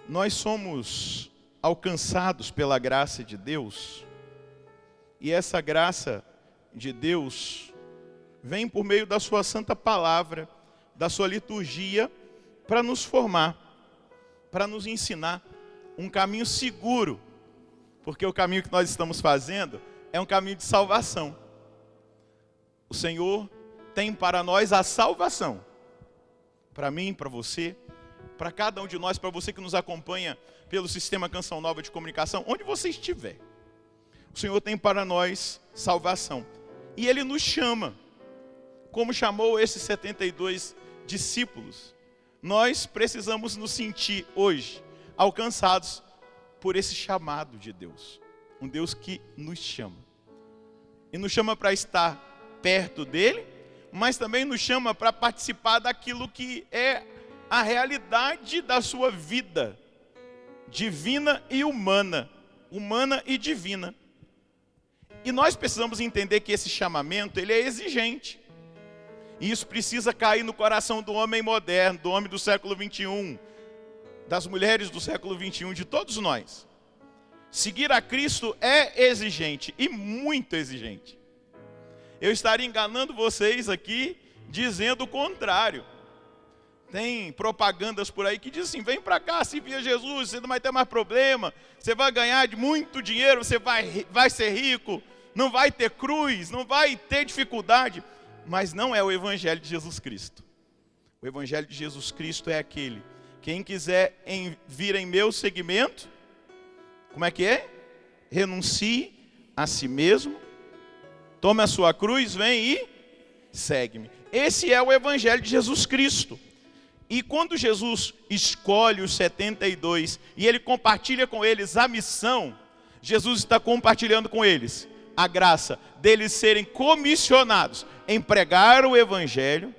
Nós somos alcançados pela graça de Deus, e essa graça de Deus vem por meio da sua santa palavra, da sua liturgia, para nos formar, para nos ensinar um caminho seguro, porque o caminho que nós estamos fazendo é um caminho de salvação. O Senhor tem para nós a salvação, para mim, para você, para cada um de nós, para você que nos acompanha pelo Sistema Canção Nova de Comunicação, onde você estiver. O Senhor tem para nós salvação. E Ele nos chama, como chamou esses 72 discípulos. Nós precisamos nos sentir hoje alcançados por esse chamado de Deus. Um Deus que nos chama. E nos chama para estar perto dEle, mas também nos chama para participar daquilo que é a realidade da sua vida, divina e humana, humana e divina. E nós precisamos entender que esse chamamento, ele é exigente. E isso precisa cair no coração do homem moderno, do homem do século 21, das mulheres do século 21, de todos nós. Seguir a Cristo é exigente, e muito exigente. Eu estaria enganando vocês aqui, dizendo o contrário. Tem propagandas por aí que dizem assim: vem para cá, servir a Jesus, você não vai ter mais problema, você vai ganhar muito dinheiro, você vai ser rico, não vai ter cruz, não vai ter dificuldade. Mas não é o Evangelho de Jesus Cristo. O Evangelho de Jesus Cristo é aquele: quem quiser vir em meu seguimento, como é que é? Renuncie a si mesmo, tome a sua cruz, vem e segue-me. Esse é o Evangelho de Jesus Cristo. E quando Jesus escolhe os 72 e Ele compartilha com eles a missão, Jesus está compartilhando com eles a graça deles serem comissionados em pregar o Evangelho,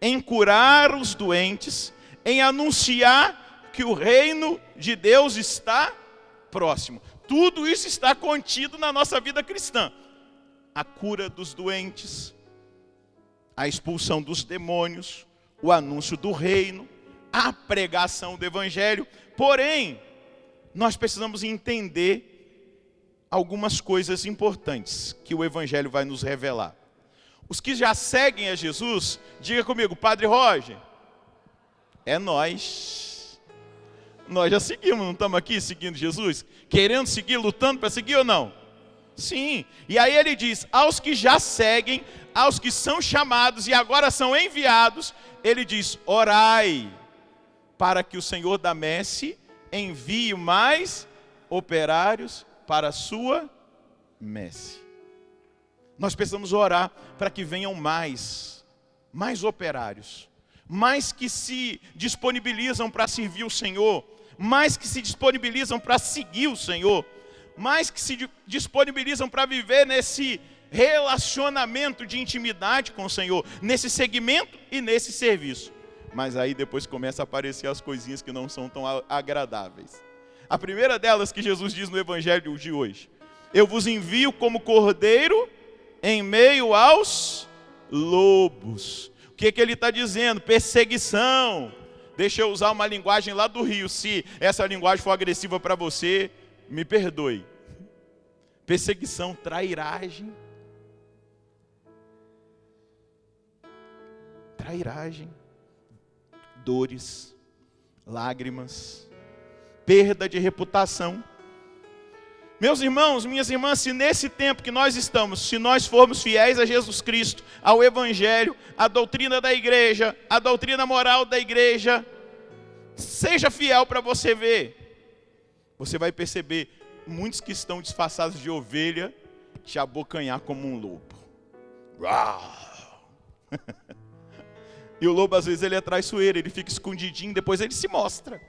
em curar os doentes, em anunciar que o reino de Deus está próximo. Tudo isso está contido na nossa vida cristã. A cura dos doentes, a expulsão dos demônios, o anúncio do reino, a pregação do Evangelho. Porém, nós precisamos entender algumas coisas importantes que o Evangelho vai nos revelar. Os que já seguem a Jesus, diga comigo: Padre Roger, é nós. Nós já seguimos, não estamos aqui seguindo Jesus? Querendo seguir, lutando para seguir ou não? Sim. E aí ele diz: aos que já seguem, aos que são chamados e agora são enviados, ele diz: orai, para que o Senhor da messe envie mais operários para a sua messe. Nós precisamos orar para que venham mais operários, mais que se disponibilizam para servir o Senhor, mais que se disponibilizam para seguir o Senhor, mais que se disponibilizam para viver nesse relacionamento de intimidade com o Senhor, nesse segmento e nesse serviço. Mas aí depois começa a aparecer as coisinhas que não são tão agradáveis. A primeira delas que Jesus diz no Evangelho de hoje: eu vos envio como cordeiro em meio aos lobos. O que ele está dizendo? Perseguição. Deixa eu usar uma linguagem lá do Rio. Se essa linguagem for agressiva para você, me perdoe. Perseguição, trairagem. Trairagem, dores, lágrimas, perda de reputação. Meus irmãos, minhas irmãs, se nesse tempo que nós estamos, se nós formos fiéis a Jesus Cristo, ao Evangelho, à doutrina da igreja, à doutrina moral da igreja, seja fiel para você ver. Você vai perceber muitos que estão disfarçados de ovelha te abocanhar como um lobo. Uau! E o lobo às vezes ele é traiçoeiro, ele fica escondidinho, depois ele se mostra.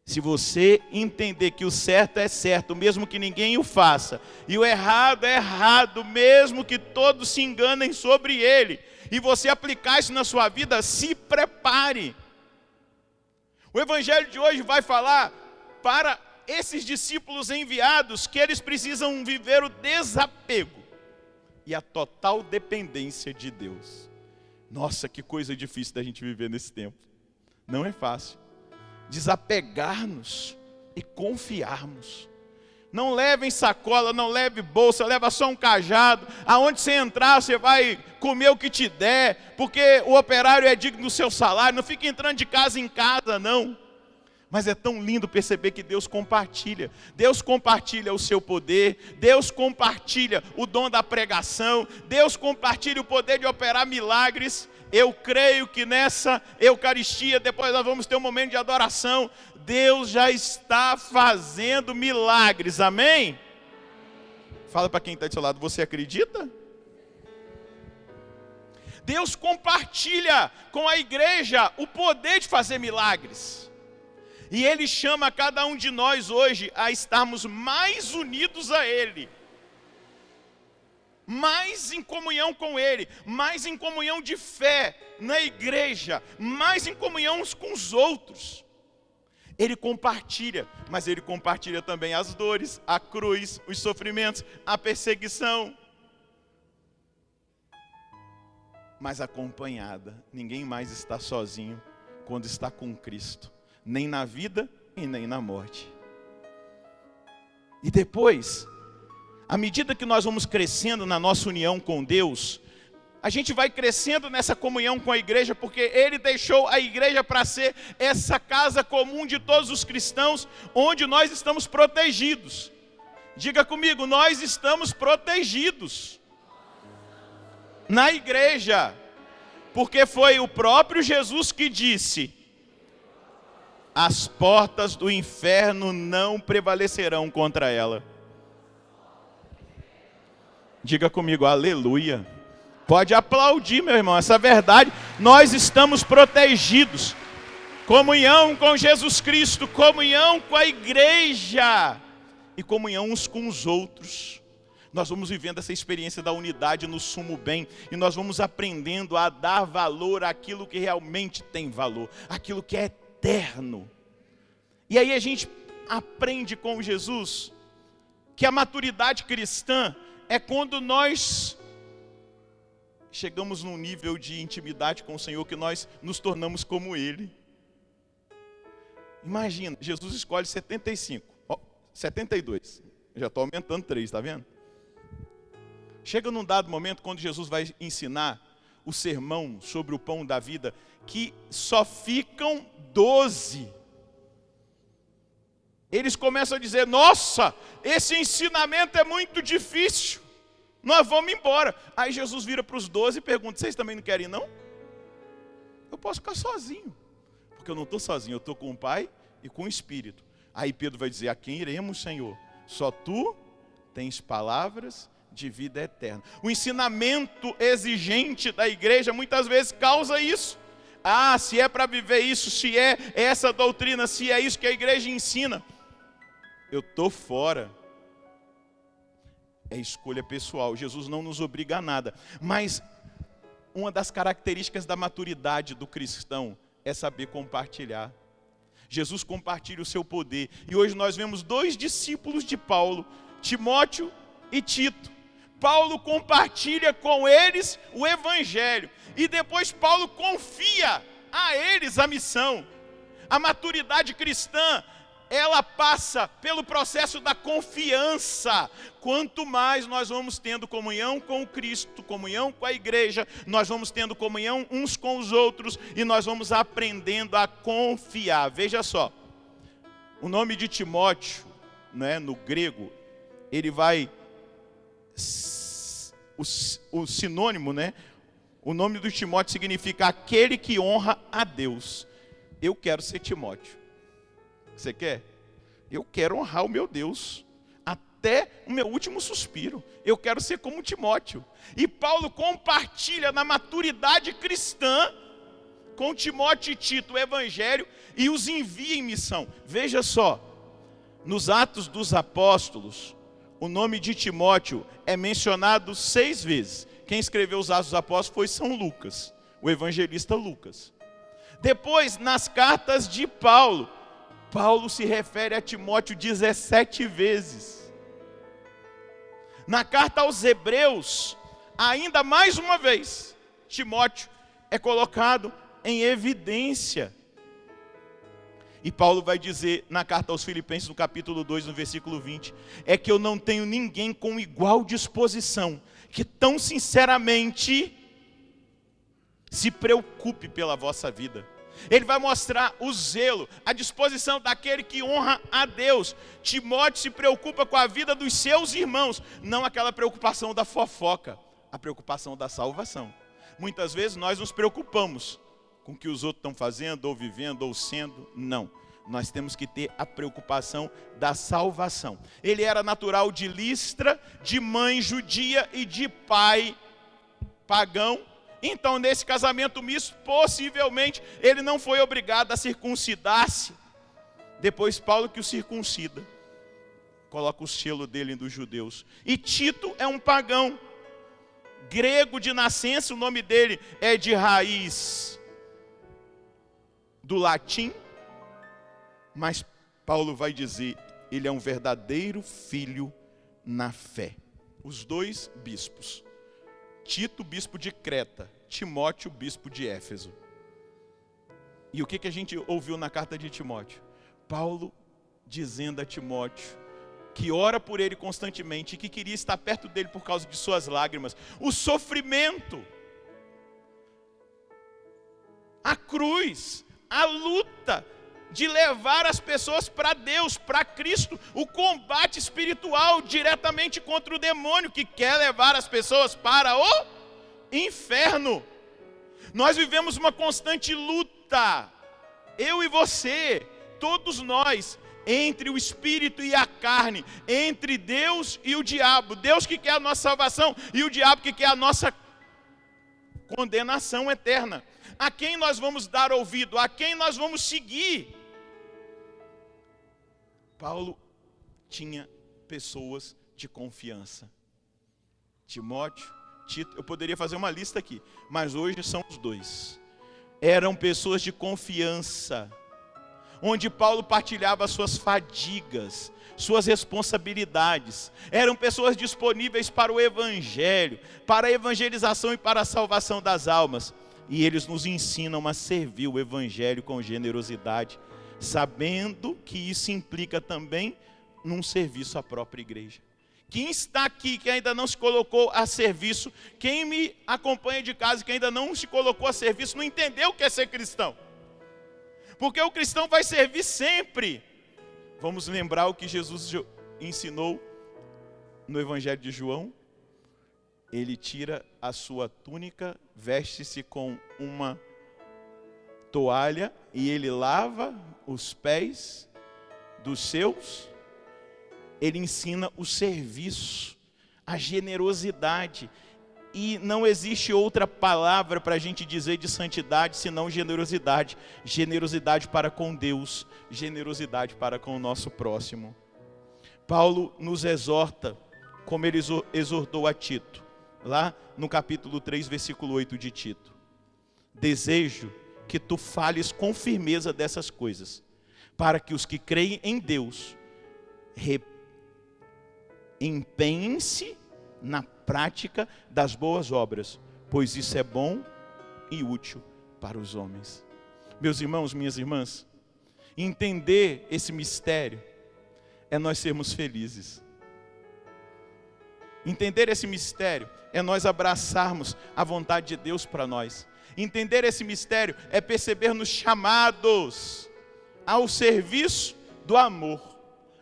Se você entender que o certo é certo, mesmo que ninguém o faça, e o errado é errado, mesmo que todos se enganem sobre ele, e você aplicar isso na sua vida, se prepare. O Evangelho de hoje vai falar para esses discípulos enviados que eles precisam viver o desapego e a total dependência de Deus. Nossa, que coisa difícil da gente viver nesse tempo. Não é fácil. desapegar-nos e confiarmos. Não leve sacola, não leve bolsa, leva só um cajado. Aonde você entrar, você vai comer o que te der, porque o operário é digno do seu salário. Não fique entrando de casa em casa, não. Mas é tão lindo perceber que Deus compartilha. Deus compartilha o seu poder, Deus compartilha o dom da pregação, Deus compartilha o poder de operar milagres. Eu creio que nessa Eucaristia, depois nós vamos ter um momento de adoração, Deus já está fazendo milagres, amém? Fala para quem está do seu lado, você acredita? Deus compartilha com a igreja o poder de fazer milagres. E Ele chama cada um de nós hoje a estarmos mais unidos a Ele. Mais em comunhão com Ele, mais em comunhão de fé na igreja, mais em comunhão uns com os outros. Ele compartilha, mas Ele compartilha também as dores, a cruz, os sofrimentos, a perseguição. Mas acompanhada, ninguém mais está sozinho quando está com Cristo, nem na vida e nem na morte. E depois, à medida que nós vamos crescendo na nossa união com Deus, a gente vai crescendo nessa comunhão com a igreja, porque Ele deixou a igreja para ser essa casa comum de todos os cristãos, onde nós estamos protegidos. Diga comigo, nós estamos protegidos na igreja, porque foi o próprio Jesus que disse: as portas do inferno não prevalecerão contra ela. Diga comigo, aleluia. Pode aplaudir, meu irmão, essa verdade. Nós estamos protegidos. Comunhão com Jesus Cristo, comunhão com a igreja e comunhão uns com os outros. Nós vamos vivendo essa experiência da unidade no sumo bem, e nós vamos aprendendo a dar valor àquilo que realmente tem valor, aquilo que é eterno. E aí a gente aprende com Jesus que a maturidade cristã é quando nós chegamos num nível de intimidade com o Senhor que nós nos tornamos como Ele. Imagina, Jesus escolhe 72. Já estou aumentando 3, está vendo? Chega num dado momento quando Jesus vai ensinar o sermão sobre o pão da vida, que só ficam 12. Eles começam a dizer: nossa, esse ensinamento é muito difícil, nós vamos embora. Aí Jesus vira para os 12 e pergunta: vocês também não querem ir, não? Eu posso ficar sozinho, porque eu não estou sozinho, eu estou com o Pai e com o Espírito. Aí Pedro vai dizer: a quem iremos, Senhor? Só Tu tens palavras de vida eterna. O ensinamento exigente da igreja muitas vezes causa isso. Ah, se é para viver isso, se é essa doutrina, se é isso que a igreja ensina, eu estou fora. É escolha pessoal. Jesus não nos obriga a nada. Mas uma das características da maturidade do cristão é saber compartilhar. Jesus compartilha o seu poder. E hoje nós vemos 2 discípulos de Paulo, Timóteo e Tito. Paulo compartilha com eles o evangelho. E depois Paulo confia a eles a missão. A maturidade cristã, ela passa pelo processo da confiança. Quanto mais nós vamos tendo comunhão com o Cristo, comunhão com a igreja, nós vamos tendo comunhão uns com os outros e nós vamos aprendendo a confiar. Veja só, o nome de Timóteo, né, no grego, ele vai, o sinônimo, né? O nome do Timóteo significa aquele que honra a Deus. Eu quero ser Timóteo. Você quer? Eu quero honrar o meu Deus até o meu último suspiro. Eu quero ser como Timóteo. E Paulo compartilha na maturidade cristã com Timóteo e Tito o evangelho e os envia em missão. Veja só, nos Atos dos Apóstolos, o nome de Timóteo é mencionado 6 vezes. Quem escreveu os Atos dos Apóstolos foi São Lucas, o evangelista Lucas. Depois, nas cartas de Paulo, Paulo se refere a Timóteo 17 vezes. Na carta aos Hebreus, ainda mais uma vez, Timóteo é colocado em evidência. E Paulo vai dizer na carta aos Filipenses, no capítulo 2, no versículo 20, é que eu não tenho ninguém com igual disposição, que tão sinceramente se preocupe pela vossa vida. Ele vai mostrar o zelo, a disposição daquele que honra a Deus. Timóteo se preocupa com a vida dos seus irmãos, não aquela preocupação da fofoca, a preocupação da salvação. Muitas vezes nós nos preocupamos com o que os outros estão fazendo, ou vivendo, ou sendo. Não, nós temos que ter a preocupação da salvação. Ele era natural de Listra, de mãe judia e de pai pagão. Então, nesse casamento misto, possivelmente, ele não foi obrigado a circuncidar-se. Depois, Paulo que o circuncida, coloca o selo dele dos judeus. E Tito é um pagão, grego de nascença, o nome dele é de raiz do latim, mas Paulo vai dizer, ele é um verdadeiro filho na fé. Os dois bispos. Tito, bispo de Creta, Timóteo, bispo de Éfeso. E o que a gente ouviu na carta de Timóteo? Paulo dizendo a Timóteo que ora por ele constantemente e que queria estar perto dele por causa de suas lágrimas. O sofrimento, a cruz, a luta de levar as pessoas para Deus, para Cristo, o combate espiritual diretamente contra o demônio que quer levar as pessoas para o inferno. Nós vivemos uma constante luta, eu e você, todos nós, entre o espírito e a carne, entre Deus e o diabo. Deus que quer a nossa salvação e o diabo que quer a nossa condenação eterna. A quem nós vamos dar ouvido? A quem nós vamos seguir? Paulo tinha pessoas de confiança. Timóteo, Tito, eu poderia fazer uma lista aqui, mas hoje são os dois. Eram pessoas de confiança, onde Paulo partilhava suas fadigas, suas responsabilidades. Eram pessoas disponíveis para o evangelho, para a evangelização e para a salvação das almas. E eles nos ensinam a servir o evangelho com generosidade, sabendo que isso implica também num serviço à própria igreja. Quem está aqui, que ainda não se colocou a serviço, quem me acompanha de casa, que ainda não se colocou a serviço, não entendeu o que é ser cristão. Porque o cristão vai servir sempre. Vamos lembrar o que Jesus ensinou no Evangelho de João. Ele tira a sua túnica, veste-se com uma toalha e ele lava os pés dos seus. Ele ensina o serviço, a generosidade. E não existe outra palavra para a gente dizer de santidade senão generosidade. Generosidade para com Deus, generosidade para com o nosso próximo. Paulo nos exorta, como ele exortou a Tito, lá no capítulo 3, versículo 8 de Tito. Desejo que tu fales com firmeza dessas coisas, para que os que creem em Deus empenhem-se na prática das boas obras, pois isso é bom e útil para os homens. Meus irmãos, minhas irmãs, entender esse mistério é nós sermos felizes. Entender esse mistério é nós abraçarmos a vontade de Deus para nós. Entender esse mistério é perceber-nos chamados ao serviço do amor.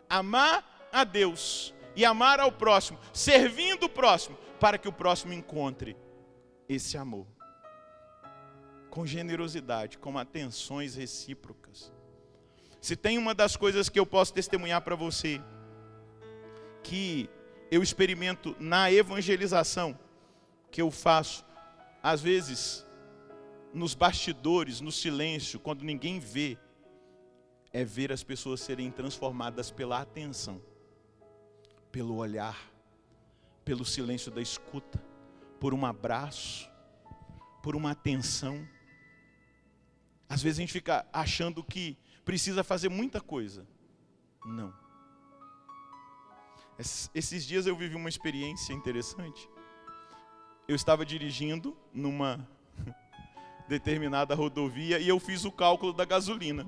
Amar a Deus e amar ao próximo, servindo o próximo, para que o próximo encontre esse amor. Com generosidade, com atenções recíprocas. Se tem uma das coisas que eu posso testemunhar para você, que eu experimento na evangelização, que eu faço, às vezes, nos bastidores, no silêncio, quando ninguém vê, é ver as pessoas serem transformadas pela atenção, pelo olhar, pelo silêncio da escuta, por um abraço, por uma atenção. Às vezes a gente fica achando que precisa fazer muita coisa. Não. Esses dias eu vivi uma experiência interessante. Eu estava dirigindo numa determinada rodovia e eu fiz o cálculo da gasolina.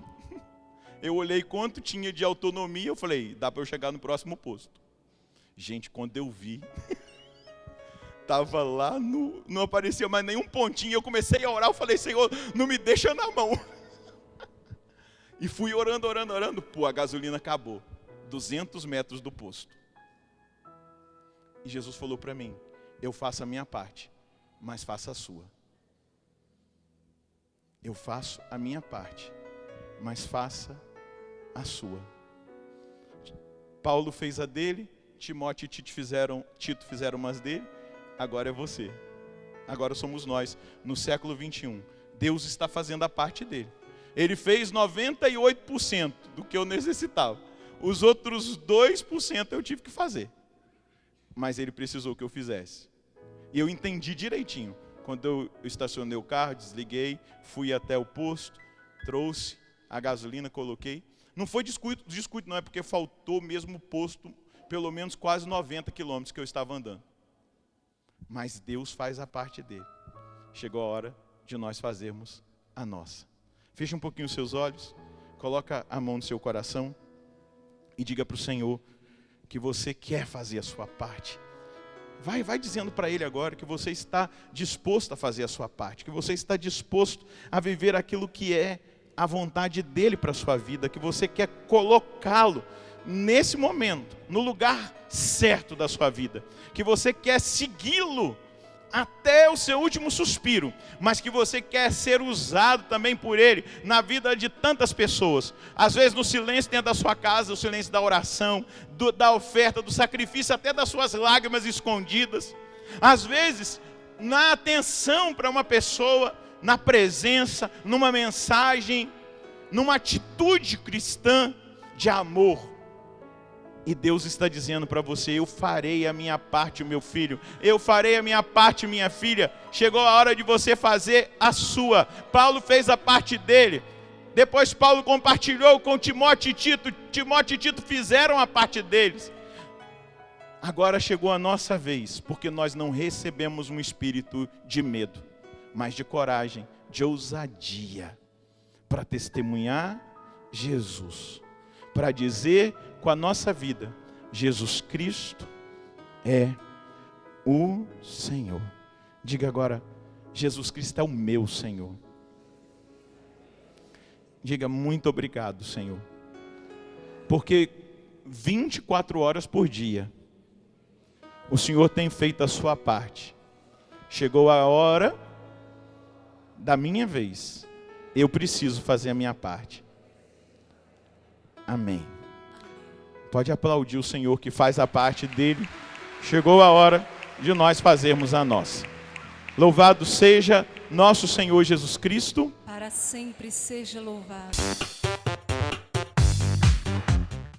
Eu olhei quanto tinha de autonomia, eu falei, dá para eu chegar no próximo posto. Gente, quando eu vi, estava lá, não aparecia mais nenhum pontinho, eu comecei a orar, eu falei, Senhor, não me deixa na mão. E fui orando, pô, a gasolina acabou, 200 metros do posto. E Jesus falou para mim, eu faço a minha parte, mas faça a sua. Eu faço a minha parte, mas faça a sua. Paulo fez a dele, Timóteo e Tito fizeram umas dele, agora é você. Agora somos nós, no século 21. Deus está fazendo a parte dele. Ele fez 98% do que eu necessitava. Os outros 2% eu tive que fazer. Mas ele precisou que eu fizesse. E eu entendi direitinho. Quando eu estacionei o carro, desliguei, fui até o posto, trouxe a gasolina, coloquei. Não foi descuido não, é porque faltou mesmo o posto, pelo menos quase 90 quilômetros que eu estava andando. Mas Deus faz a parte dele. Chegou a hora de nós fazermos a nossa. Feche um pouquinho os seus olhos, coloca a mão no seu coração e diga para o Senhor que você quer fazer a sua parte. Vai dizendo para Ele agora que você está disposto a fazer a sua parte, que você está disposto a viver aquilo que é a vontade dEle para a sua vida, que você quer colocá-lo nesse momento, no lugar certo da sua vida, que você quer segui-lo até o seu último suspiro, mas que você quer ser usado também por Ele na vida de tantas pessoas, às vezes no silêncio dentro da sua casa, no silêncio da oração, da oferta, do sacrifício, até das suas lágrimas escondidas, às vezes na atenção para uma pessoa, na presença, numa mensagem, numa atitude cristã de amor. E Deus está dizendo para você, eu farei a minha parte, meu filho. Eu farei a minha parte, minha filha. Chegou a hora de você fazer a sua. Paulo fez a parte dele. Depois Paulo compartilhou com Timóteo e Tito. Timóteo e Tito fizeram a parte deles. Agora chegou a nossa vez, porque nós não recebemos um espírito de medo, mas de coragem, de ousadia, para testemunhar Jesus. Para dizer com a nossa vida, Jesus Cristo é o Senhor. Diga agora, Jesus Cristo é o meu Senhor. Diga muito obrigado, Senhor. Porque 24 horas por dia, o Senhor tem feito a sua parte. Chegou a hora da minha vez. Eu preciso fazer a minha parte. Amém. Pode aplaudir o Senhor que faz a parte dele. Chegou a hora de nós fazermos a nossa. Louvado seja nosso Senhor Jesus Cristo. Para sempre seja louvado.